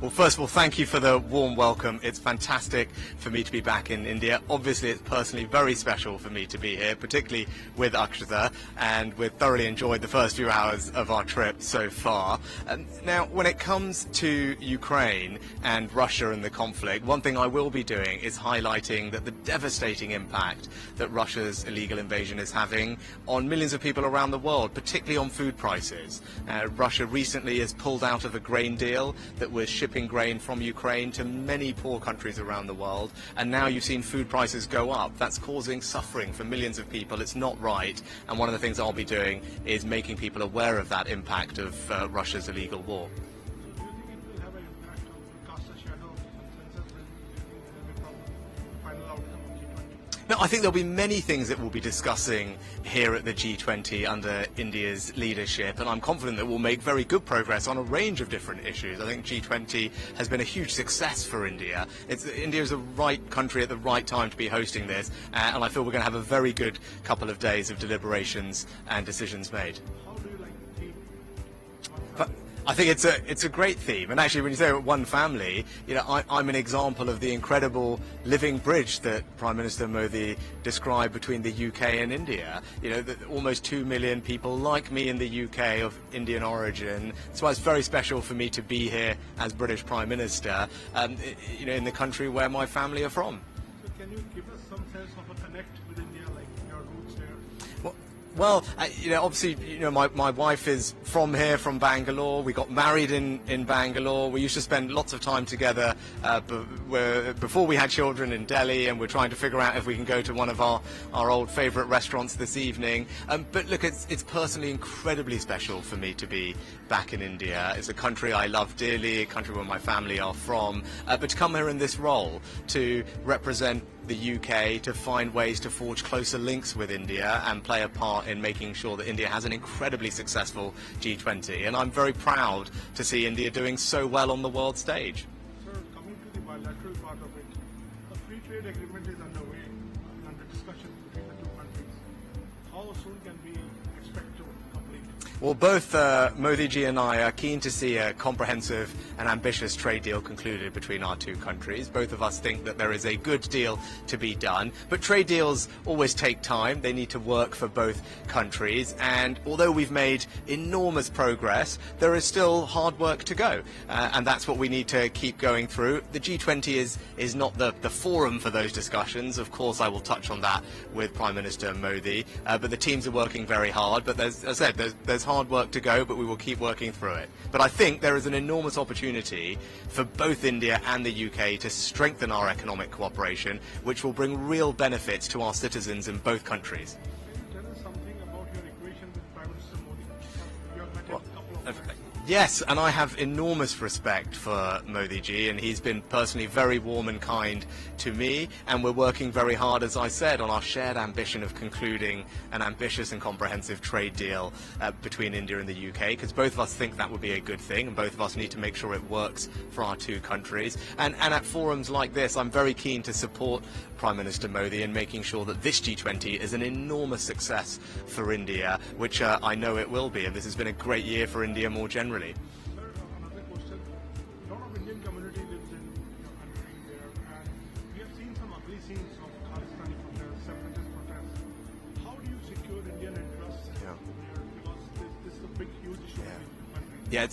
Well, first of all, thank you for the warm welcome. It's fantastic for me to be back in India. Obviously, it's personally very special for me to be here, particularly with Akshata, and we've thoroughly enjoyed the first few hours of our trip so far. Now, when it comes to Ukraine and Russia and the conflict, one thing I will be doing is highlighting that the devastating impact that Russia's illegal invasion is having on millions of people around the world, particularly on food prices. Russia recently has pulled out of a grain deal that was shipping grain from Ukraine to many poor countries around the world, and now you've seen food prices go up. That's causing suffering for millions of people. It's not right, and one of the things I'll be doing is making people aware of that impact of Russia's illegal war. No, I think there'll be many things that we'll be discussing here at the G20 under India's leadership, and I'm confident that we'll make very good progress on a range of different issues. I think G20 has been a huge success for India. India is the right country at the right time to be hosting this, and I feel we're going to have a very good couple of days of deliberations and decisions made. I think it's a great theme, and actually, when you say one family, I'm an example of the incredible living bridge that Prime Minister Modi described between the UK and India. That almost 2 million people like me in the UK of Indian origin. That's why it's very special for me to be here as British Prime Minister, in the country where my family are from. So can you give us some sense of a connect with India, like your roots here? Well, obviously, my wife is from here, from Bangalore. We got married in Bangalore. We used to spend lots of time together before we had children in Delhi, and we're trying to figure out if we can go to one of our old favourite restaurants this evening. But look, it's personally incredibly special for me to be back in India. It's a country I love dearly, a country where my family are from. But to come here in this role, to represent the UK, to find ways to forge closer links with India and play a part in making sure that India has an incredibly successful G20. And I'm very proud to see India doing so well on the world stage. Sir, coming to the bilateral part of it, a free trade agreement is underway, under discussion between the two countries. How soon can we expect to complete? Well, both Modi ji and I are keen to see a comprehensive and ambitious trade deal concluded between our two countries. Both of us think that there is a good deal to be done, but trade deals always take time. They need to work for both countries, and although we've made enormous progress, there is still hard work to go, and that's what we need to keep going through. The G20 is not the forum for those discussions. Of course, I will touch on that with Prime Minister Modi, but the teams are working very hard. But as I said, there's hard work to go, but we will keep working through it. But I think there is an enormous opportunity for both India and the UK to strengthen our economic cooperation, which will bring real benefits to our citizens in both countries. Can you tell us something about your equation with Prime Minister Modi? You have met him a couple of times. Yes, and I have enormous respect for Modi ji, and he's been personally very warm and kind to me, and we're working very hard, as I said, on our shared ambition of concluding an ambitious and comprehensive trade deal between India and the UK, because both of us think that would be a good thing, and both of us need to make sure it works for our two countries. And at forums like this, I'm very keen to support Prime Minister Modi in making sure that this G20 is an enormous success for India, which I know it will be, and this has been a great year for India more generally. Sir, another question. A lot of Indian community lives in your country there, and we have seen some ugly scenes of Khalistani protests, separatist protests. How do you secure Indian interests there? Because this is a big, huge issue in the country. Yeah,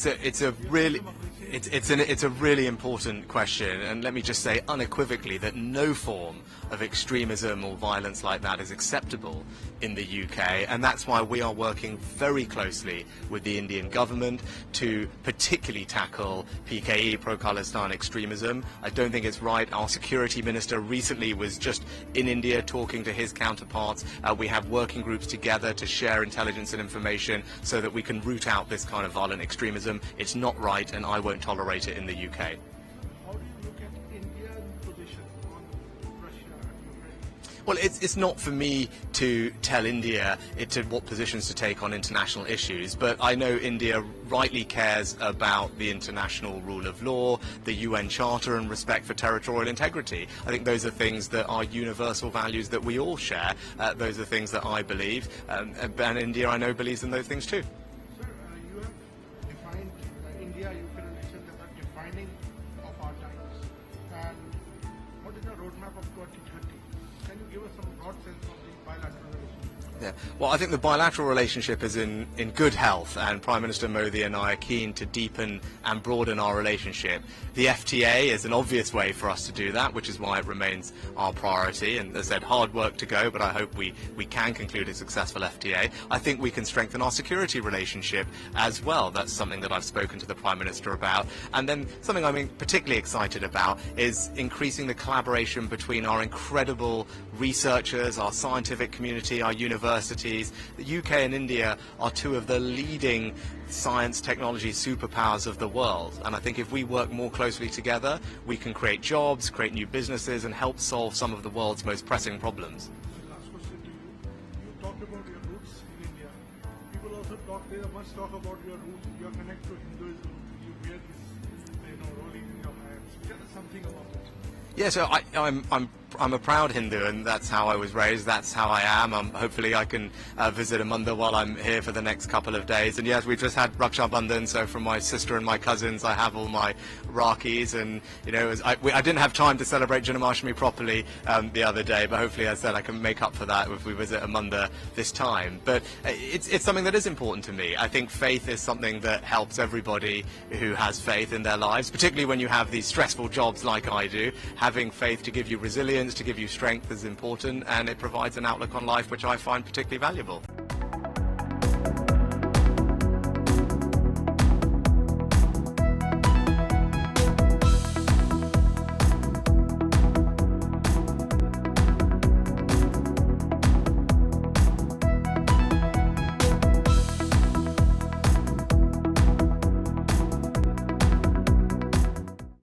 it's a really important question, and let me just say unequivocally that no form of extremism or violence like that is acceptable in the UK, and that's why we are working very closely with the Indian government to particularly tackle PKE, pro-Khalistan extremism. I don't think it's right. Our security minister recently was just in India talking to his counterparts. We have working groups together to share intelligence and information so that we can root out this kind of violent extremism. It's not right, and I won't tolerate it in the UK. How do you look at India's position on Russia and Ukraine? Well, it's not for me to tell India what positions to take on international issues, but I know India rightly cares about the international rule of law, the UN Charter, and respect for territorial integrity. I think those are things that are universal values that we all share. Those are things that I believe, and India, I know, believes in those things too. Sir, you have defined India-UK relations as a defining of our times. And what is the roadmap of 2030? Can you give us some broad sense of the bilateral relationship? Yeah. Well, I think the bilateral relationship is in good health, and Prime Minister Modi and I are keen to deepen and broaden our relationship. The FTA is an obvious way for us to do that, which is why it remains our priority. And as I said, hard work to go, but I hope we can conclude a successful FTA. I think we can strengthen our security relationship as well. That's something that I've spoken to the Prime Minister about. And then something I'm particularly excited about is increasing the collaboration between our incredible researchers, our scientific community, our universities. The UK and India are two of the leading science technology superpowers of the world, and I think if we work more closely together, we can create jobs, create new businesses, and help solve some of the world's most pressing problems. Last question to you. You talked about your roots in India. People also must talk about your roots, your connect to Hinduism. You wear this, rolling in your hands. Tell us something about it. Yeah, so I'm a proud Hindu, and that's how I was raised. That's how I am. Hopefully, I can visit a mandir while I'm here for the next couple of days. And yes, we just had Raksha Bandhan, so from my sister and my cousins, I have all my Rakis. And I didn't have time to celebrate Janmashtami properly the other day, but hopefully, as I said, I can make up for that if we visit a mandir this time. But it's something that is important to me. I think faith is something that helps everybody who has faith in their lives, particularly when you have these stressful jobs like I do. Having faith to give you resilience, to give you strength is important, and it provides an outlook on life which I find particularly valuable.